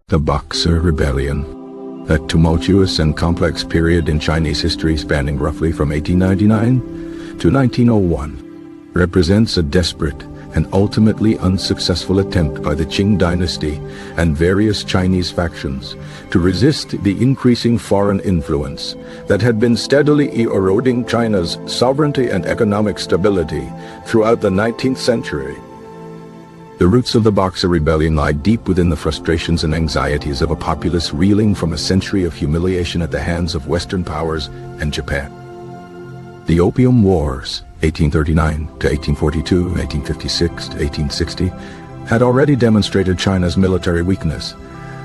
The Boxer Rebellion, a tumultuous and complex period in Chinese history spanning roughly from 1899 to 1901, represents a desperate and ultimately unsuccessful attempt by the Qing dynasty and various Chinese factions to resist the increasing foreign influence that had been steadily eroding China's sovereignty and economic stability throughout the 19th century. The roots of the Boxer Rebellion lie deep within the frustrations and anxieties of a populace reeling from a century of humiliation at the hands of Western powers and Japan. The Opium Wars, 1839 to 1842, 1856 to 1860, had already demonstrated China's military weakness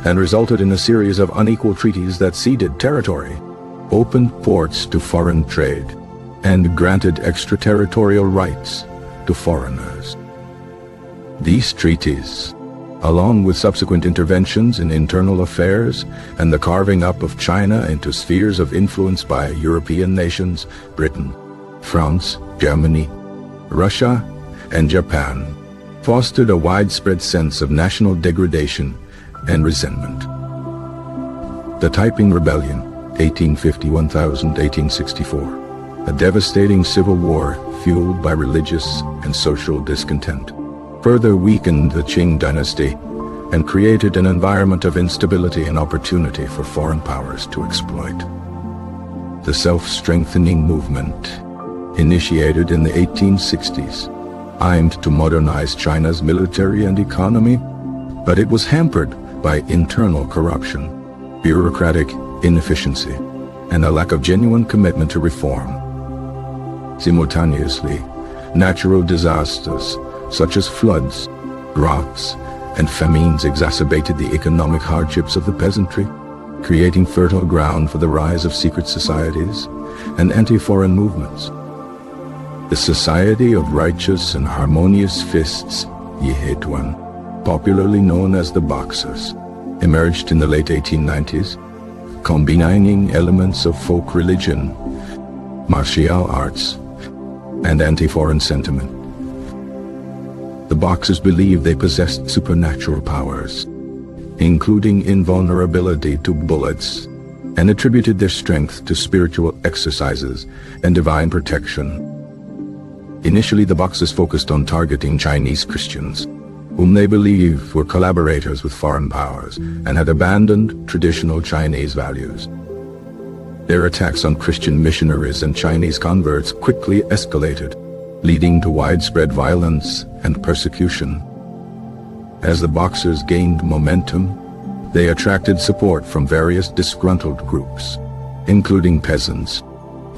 and resulted in a series of unequal treaties that ceded territory, opened ports to foreign trade, and granted extraterritorial rights to foreigners. These treaties, along with subsequent interventions in internal affairs and the carving up of China into spheres of influence by European nations, Britain, France, Germany, Russia, and Japan, fostered a widespread sense of national degradation and resentment. The Taiping Rebellion, 1851–1864, a devastating civil war fueled by religious and social discontent, further weakened the Qing dynasty and created an environment of instability and opportunity for foreign powers to exploit. The self-strengthening movement, initiated in the 1860s, aimed to modernize China's military and economy, but it was hampered by internal corruption, bureaucratic inefficiency, and a lack of genuine commitment to reform. Simultaneously, natural disasters such as floods, droughts, and famines exacerbated the economic hardships of the peasantry, creating fertile ground for the rise of secret societies and anti-foreign movements. The Society of Righteous and Harmonious Fists, Yihetuan, popularly known as the Boxers, emerged in the late 1890s, combining elements of folk religion, martial arts, and anti-foreign sentiment. The Boxers believed they possessed supernatural powers, including invulnerability to bullets, and attributed their strength to spiritual exercises and divine protection. Initially, the Boxers focused on targeting Chinese Christians, whom they believed were collaborators with foreign powers and had abandoned traditional Chinese values. Their attacks on Christian missionaries and Chinese converts quickly escalated, leading to widespread violence and persecution. As the Boxers gained momentum, they attracted support from various disgruntled groups, including peasants,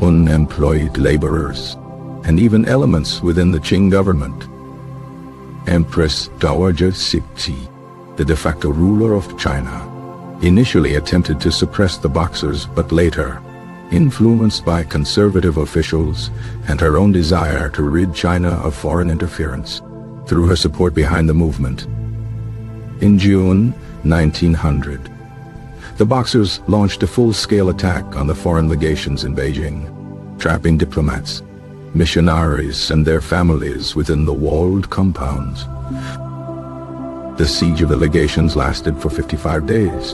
unemployed laborers, and even elements within the Qing government. Empress Dowager Cixi, the de facto ruler of China, initially attempted to suppress the Boxers, but later, influenced by conservative officials and her own desire to rid China of foreign interference, threw her support behind the movement. In June 1900, the Boxers launched a full-scale attack on the foreign legations in Beijing, trapping diplomats, missionaries, and their families within the walled compounds. The siege of the legations lasted for 55 days,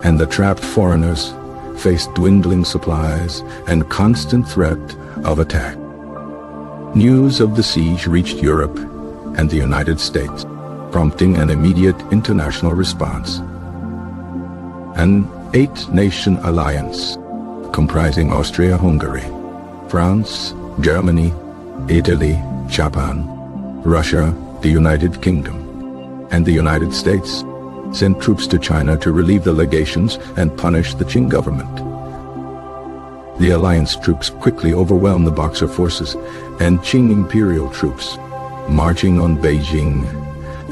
and the trapped foreigners faced dwindling supplies and constant threat of attack. News of the siege reached Europe and the United States, prompting an immediate international response. An 8-nation alliance comprising Austria-Hungary, France, Germany, Italy, Japan, Russia, the United Kingdom, and the United States sent troops to China to relieve the legations and punish the Qing government. The alliance troops quickly overwhelmed the Boxer forces and Qing imperial troops, marching on Beijing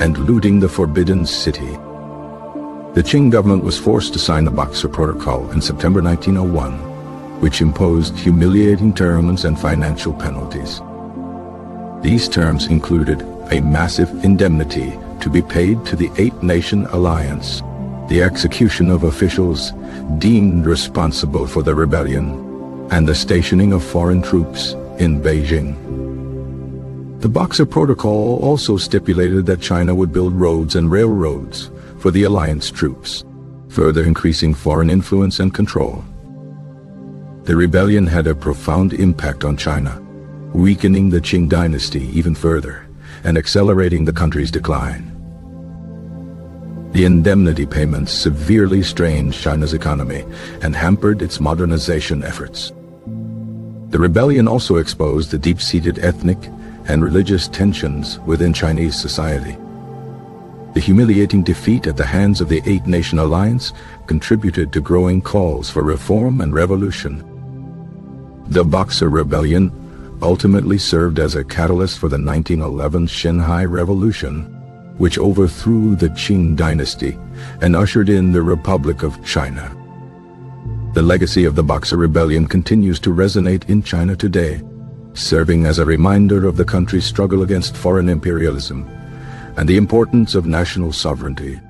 and looting the Forbidden City. The Qing government was forced to sign the Boxer Protocol in September 1901, which imposed humiliating terms and financial penalties. These terms included a massive indemnity to be paid to the 8-nation alliance, the execution of officials deemed responsible for the rebellion, and the stationing of foreign troops in Beijing. The Boxer Protocol also stipulated that China would build roads and railroads for the alliance troops, further increasing foreign influence and control. The rebellion had a profound impact on China, weakening the Qing dynasty even further and accelerating the country's decline. The indemnity payments severely strained China's economy and hampered its modernization efforts. The rebellion also exposed the deep-seated ethnic and religious tensions within Chinese society. The humiliating defeat at the hands of the Eight-Nation Alliance contributed to growing calls for reform and revolution. The Boxer Rebellion ultimately served as a catalyst for the 1911 Xinhai Revolution, which overthrew the Qing dynasty and ushered in the Republic of China. The legacy of the Boxer Rebellion continues to resonate in China today, serving as a reminder of the country's struggle against foreign imperialism and the importance of national sovereignty.